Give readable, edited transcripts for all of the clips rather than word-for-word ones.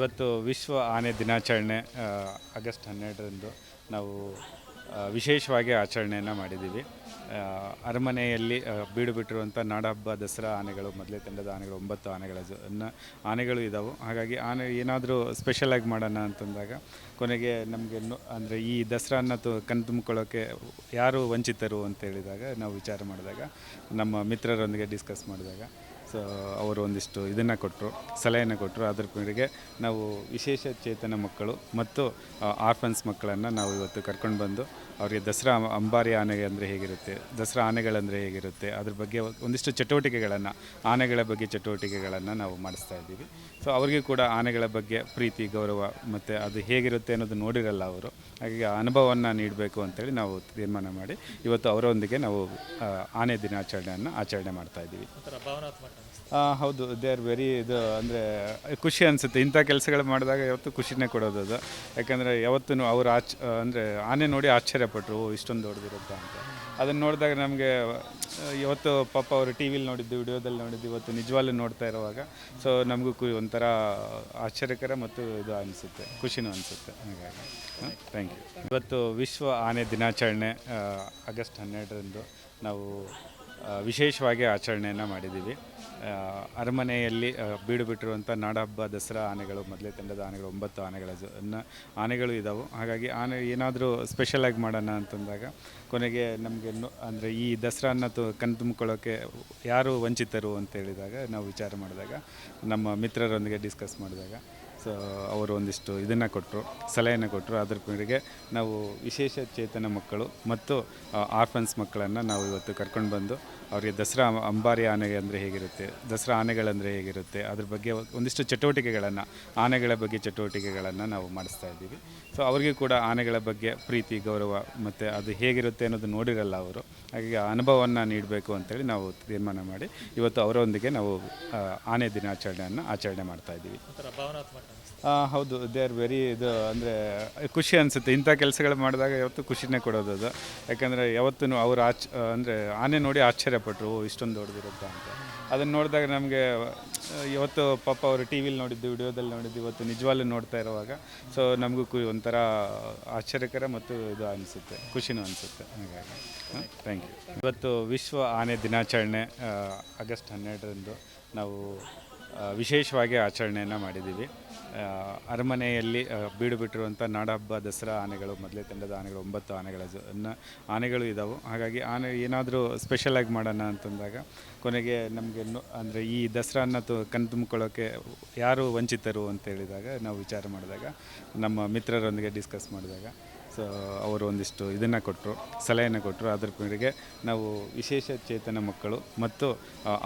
ಇವತ್ತು ವಿಶ್ವ ಆನೆ ದಿನಾಚರಣೆ ಆಗಸ್ಟ್ 12ರಂದು ನಾವು ವಿಶೇಷವಾಗಿ ಆಚರಣೆಯನ್ನು ಮಾಡಿದ್ದೀವಿ. ಅರಮನೆಯಲ್ಲಿ ಬೀಡು ಬಿಟ್ಟಿರುವಂಥ ನಾಡಹಬ್ಬ ದಸರಾ ಆನೆಗಳು, ಮೊದಲೇ ತಂಡದ ಆನೆಗಳು 9 ಆನೆಗಳು ಇದ್ದಾವೆ. ಹಾಗಾಗಿ ಆನೆ ಏನಾದರೂ ಸ್ಪೆಷಲಾಗಿ ಮಾಡೋಣ ಅಂತಂದಾಗ ಕೊನೆಗೆ ನಮಗೆ ಅಂದರೆ ಈ ದಸರಾನ ಕಣ್ತುಂಬ್ಕೊಳ್ಳೋಕ್ಕೆ ಯಾರು ವಂಚಿತರು ಅಂತ ಹೇಳಿದಾಗ ನಾವು ವಿಚಾರ ಮಾಡಿದಾಗ ನಮ್ಮ ಮಿತ್ರರೊಂದಿಗೆ ಡಿಸ್ಕಸ್ ಮಾಡಿದಾಗ ಅವರು ಒಂದಿಷ್ಟು ಇದನ್ನು ಕೊಟ್ಟರು, ಸಲಹೆಯನ್ನು ಕೊಟ್ಟರು. ಅದರ ಮೇರೆಗೆ ನಾವು ವಿಶೇಷ ಚೇತನ ಮಕ್ಕಳು ಮತ್ತು ಆರ್ಫನ್ಸ್ ಮಕ್ಕಳನ್ನು ನಾವು ಇವತ್ತು ಕರ್ಕೊಂಡು ಬಂದು ಅವರಿಗೆ ದಸರಾ ಅಂಬಾರಿ ಆನೆ ಅಂದರೆ ಹೇಗಿರುತ್ತೆ, ದಸರಾ ಆನೆಗಳಂದರೆ ಹೇಗಿರುತ್ತೆ, ಅದ್ರ ಬಗ್ಗೆ ಒಂದಿಷ್ಟು ಚಟುವಟಿಕೆಗಳನ್ನು, ಆನೆಗಳ ಬಗ್ಗೆ ಚಟುವಟಿಕೆಗಳನ್ನು ನಾವು ಮಾಡಿಸ್ತಾ ಇದ್ದೀವಿ. ಸೊ ಅವರಿಗೂ ಕೂಡ ಆನೆಗಳ ಬಗ್ಗೆ ಪ್ರೀತಿ, ಗೌರವ ಮತ್ತು ಅದು ಹೇಗಿರುತ್ತೆ ಅನ್ನೋದು ನೋಡಿರಲ್ಲ ಅವರು. ಹಾಗಾಗಿ ಅನುಭವವನ್ನು ನೀಡಬೇಕು ಅಂತೇಳಿ ನಾವು ತೀರ್ಮಾನ ಮಾಡಿ ಇವತ್ತು ಅವರೊಂದಿಗೆ ನಾವು ಆನೆ ದಿನಾಚರಣೆಯನ್ನು ಆಚರಣೆ ಮಾಡ್ತಾಯಿದ್ದೀವಿ. ಹೌದು, ದೇ ಆರ್ ವೆರಿ ಅಂದರೆ ಖುಷಿ ಅನಿಸುತ್ತೆ. ಇಂಥ ಕೆಲಸಗಳು ಮಾಡಿದಾಗ ಯಾವತ್ತೂ ಖುಷಿನೇ ಕೊಡೋದು ಅದು. ಯಾಕಂದರೆ ಯಾವತ್ತೂ ಅವರು ಅಂದರೆ ಆನೆ ನೋಡಿ ಆಶ್ಚರ್ಯಪಟ್ಟರು, ಇಷ್ಟೊಂದು ದೊಡ್ಡದಿರುತ್ತಾ ಅಂತ. ಅದನ್ನು ನೋಡಿದಾಗ ನಮಗೆ ಇವತ್ತು ಪಾಪ ಅವರು ಟಿ ವಿಲಿ ನೋಡಿದ್ದು, ವಿಡಿಯೋದಲ್ಲಿ ನೋಡಿದ್ದು, ಇವತ್ತು ನಿಜವಾಗ್ಲೂ ನೋಡ್ತಾ ಇರುವಾಗ ಸೊ ನಮಗೂ ಒಂಥರ ಆಶ್ಚರ್ಯಕರ ಮತ್ತು ಇದು ಅನಿಸುತ್ತೆ, ಖುಷಿನೂ ಅನಿಸುತ್ತೆ. ಹಾಗಾಗಿ ಥ್ಯಾಂಕ್ ಯು. ಇವತ್ತು ವಿಶ್ವ ಆನೆ ದಿನಾಚರಣೆ ಆಗಸ್ಟ್ 12ರಂದು ನಾವು ವಿಶೇಷವಾಗಿ ಆಚರಣೆಯನ್ನು ಮಾಡಿದ್ದೀವಿ. ಅರಮನೆಯಲ್ಲಿ ಬೀಡು ಬಿಟ್ಟಿರುವಂಥ ನಾಡಹಬ್ಬ ದಸರಾ ಆನೆಗಳು, ಮೊದಲೇ ತಂಡದ ಆನೆಗಳು 9 ಆನೆಗಳು ಇದ್ದಾವೆ. ಹಾಗಾಗಿ ಆನೆ ಏನಾದರೂ ಸ್ಪೆಷಲಾಗಿ ಮಾಡೋಣ ಅಂತಂದಾಗ ಕೊನೆಗೆ ನಮಗೆ ಅಂದರೆ ಈ ದಸರಾನ ಕಣ್ತುಂಬ್ಕೊಳ್ಳೋಕ್ಕೆ ಯಾರು ವಂಚಿತರು ಅಂತ ಹೇಳಿದಾಗ ನಾವು ವಿಚಾರ ಮಾಡಿದಾಗ ನಮ್ಮ ಮಿತ್ರರೊಂದಿಗೆ ಡಿಸ್ಕಸ್ ಮಾಡಿದಾಗ ಅವರು ಒಂದಿಷ್ಟು ಇದನ್ನು ಕೊಟ್ಟರು, ಸಲಹೆಯನ್ನು ಕೊಟ್ಟರು. ಅದ್ರ ಮೇರೆಗೆ ನಾವು ವಿಶೇಷ ಚೇತನ ಮಕ್ಕಳು ಮತ್ತು ಆರ್ಫನ್ಸ್ ಮಕ್ಕಳನ್ನು ನಾವು ಇವತ್ತು ಕರ್ಕೊಂಡು ಬಂದು ಅವರಿಗೆ ದಸರಾ ಅಂಬಾರಿ ಆನೆ ಅಂದರೆ ಹೇಗಿರುತ್ತೆ, ದಸರಾ ಆನೆಗಳಂದರೆ ಹೇಗಿರುತ್ತೆ, ಅದ್ರ ಬಗ್ಗೆ ಒಂದಿಷ್ಟು ಚಟುವಟಿಕೆಗಳನ್ನು, ಆನೆಗಳ ಬಗ್ಗೆ ಚಟುವಟಿಕೆಗಳನ್ನು ನಾವು ಮಾಡಿಸ್ತಾ ಇದ್ದೀವಿ. ಸೊ ಅವರಿಗೂ ಕೂಡ ಆನೆಗಳ ಬಗ್ಗೆ ಪ್ರೀತಿ, ಗೌರವ ಮತ್ತು ಅದು ಹೇಗಿರುತ್ತೆ ಅನ್ನೋದು ನೋಡಿರಲ್ಲ ಅವರು. ಹಾಗಾಗಿ ಅನುಭವವನ್ನು ನೀಡಬೇಕು ಅಂತೇಳಿ ನಾವು ತೀರ್ಮಾನ ಮಾಡಿ ಇವತ್ತು ಅವರೊಂದಿಗೆ ನಾವು ಆನೆ ದಿನಾಚರಣೆಯನ್ನು ಆಚರಣೆ ಮಾಡ್ತಾಯಿದ್ದೀವಿ. ಹೌದು, ದೇ ಆರ್ ವೆರಿ ಅಂದರೆ ಖುಷಿ ಅನಿಸುತ್ತೆ. ಇಂಥ ಕೆಲಸಗಳು ಮಾಡಿದಾಗ ಯಾವತ್ತೂ ಖುಷಿನೇ ಕೊಡೋದು ಅದು. ಯಾಕಂದರೆ ಯಾವತ್ತೂ ಅವರು ಅಂದರೆ ಆನೆ ನೋಡಿ ಆಶ್ಚರ್ಯಪಟ್ಟರು, ಇಷ್ಟೊಂದು ದೊಡ್ಡದಿರುತ್ತಾ ಅಂತ. ಅದನ್ನು ನೋಡಿದಾಗ ನಮಗೆ ಇವತ್ತು ಪಾಪ ಅವರು ಟಿ ವಿಲಿ ನೋಡಿದ್ದು, ವಿಡಿಯೋದಲ್ಲಿ ನೋಡಿದ್ದು, ಇವತ್ತು ನಿಜವಾಗ್ಲೂ ನೋಡ್ತಾ ಇರುವಾಗ ಸೊ ನಮಗೂ ಒಂಥರ ಆಶ್ಚರ್ಯಕರ ಮತ್ತು ಇದು ಅನಿಸುತ್ತೆ, ಖುಷಿನೂ ಅನಿಸುತ್ತೆ. ಹಾಗಾಗಿ ಥ್ಯಾಂಕ್ ಯು. ಇವತ್ತು ವಿಶ್ವ ಆನೆ ದಿನಾಚರಣೆ ಆಗಸ್ಟ್ 12ರಂದು ನಾವು ವಿಶೇಷವಾಗಿ ಆಚರಣೆಯನ್ನು ಮಾಡಿದ್ದೀವಿ. ಅರಮನೆಯಲ್ಲಿ ಬೀಡು ಬಿಟ್ಟಿರುವಂಥ ನಾಡಹಬ್ಬ ದಸರಾ ಆನೆಗಳು, ಮೊದಲೇ ತಂಡದ ಆನೆಗಳು 9 ಆನೆಗಳು ಇದ್ದಾವೆ. ಹಾಗಾಗಿ ಆನೆ ಏನಾದರೂ ಸ್ಪೆಷಲಾಗಿ ಮಾಡೋಣ ಅಂತಂದಾಗ ಕೊನೆಗೆ ನಮಗೆ ಅಂದರೆ ಈ ದಸರಾನ ಕಣ್ತುಂಬ್ಕೊಳ್ಳೋಕ್ಕೆ ಯಾರು ವಂಚಿತರು ಅಂತ ಹೇಳಿದಾಗ ನಾವು ವಿಚಾರ ಮಾಡಿದಾಗ ನಮ್ಮ ಮಿತ್ರರೊಂದಿಗೆ ಡಿಸ್ಕಸ್ ಮಾಡಿದಾಗ ಅವರು ಒಂದಿಷ್ಟು ಇದನ್ನು ಕೊಟ್ಟರು, ಸಲಹೆಯನ್ನು ಕೊಟ್ಟರು. ಅದ್ರ ಮೇರೆಗೆ ನಾವು ವಿಶೇಷ ಚೇತನ ಮಕ್ಕಳು ಮತ್ತು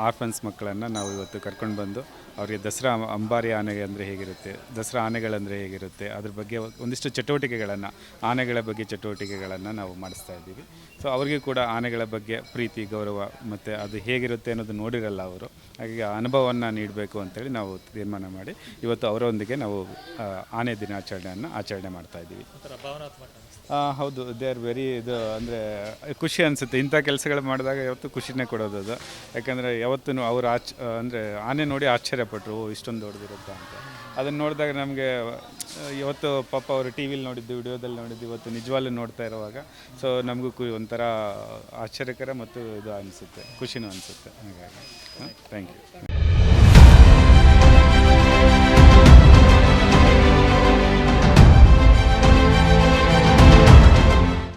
ಆರ್ಫನ್ಸ್ ಮಕ್ಕಳನ್ನು ನಾವು ಇವತ್ತು ಕರ್ಕೊಂಡು ಬಂದು ಅವರಿಗೆ ದಸರಾ ಅಂಬಾರಿ ಆನೆ ಅಂದರೆ ಹೇಗಿರುತ್ತೆ, ದಸರಾ ಆನೆಗಳಂದರೆ ಹೇಗಿರುತ್ತೆ, ಅದ್ರ ಬಗ್ಗೆ ಒಂದಿಷ್ಟು ಚಟುವಟಿಕೆಗಳನ್ನು, ಆನೆಗಳ ಬಗ್ಗೆ ಚಟುವಟಿಕೆಗಳನ್ನು ನಾವು ಮಾಡಿಸ್ತಾ ಇದ್ದೀವಿ. ಸೊ ಅವರಿಗೂ ಕೂಡ ಆನೆಗಳ ಬಗ್ಗೆ ಪ್ರೀತಿ, ಗೌರವ ಮತ್ತು ಅದು ಹೇಗಿರುತ್ತೆ ಅನ್ನೋದು ನೋಡಿರಲ್ಲ ಅವರು. ಹಾಗಾಗಿ ಅನುಭವವನ್ನು ನೀಡಬೇಕು ಅಂತೇಳಿ ನಾವು ತೀರ್ಮಾನ ಮಾಡಿ ಇವತ್ತು ಅವರೊಂದಿಗೆ ನಾವು ಆನೆ ದಿನಾಚರಣೆಯನ್ನು ಆಚರಣೆ ಮಾಡ್ತಾಯಿದ್ದೀವಿ. ಹೌದು, ದೇ ಆರ್ ವೆರಿ ಅಂದರೆ ಖುಷಿ ಅನಿಸುತ್ತೆ. ಇಂಥ ಕೆಲಸಗಳು ಮಾಡಿದಾಗ ಯಾವತ್ತೂ ಖುಷಿನೇ ಕೊಡೋದು ಅದು. ಯಾಕಂದರೆ ಯಾವತ್ತೂ ಅವರು ಅಂದರೆ ಆನೆ ನೋಡಿ ಆಶ್ಚರ್ಯಪಟ್ಟರು, ಇಷ್ಟೊಂದು ದೊಡ್ಡದಿರುತ್ತಾ ಅಂತ. ಅದನ್ನು ನೋಡಿದಾಗ ನಮಗೆ ಇವತ್ತು ಪಾಪ ಅವರು ಟಿ ವಿಲಿ ನೋಡಿದ್ದು, ವಿಡಿಯೋದಲ್ಲಿ ನೋಡಿದ್ದು, ಇವತ್ತು ನಿಜವಾಗ್ಲೂ ನೋಡ್ತಾ ಇರುವಾಗ ಸೊ ನಮಗೂ ಒಂಥರ ಆಶ್ಚರ್ಯಕರ ಮತ್ತು ಇದು ಅನಿಸುತ್ತೆ, ಖುಷಿನೂ ಅನಿಸುತ್ತೆ. ಹಾಗಾಗಿ ಥ್ಯಾಂಕ್ ಯು.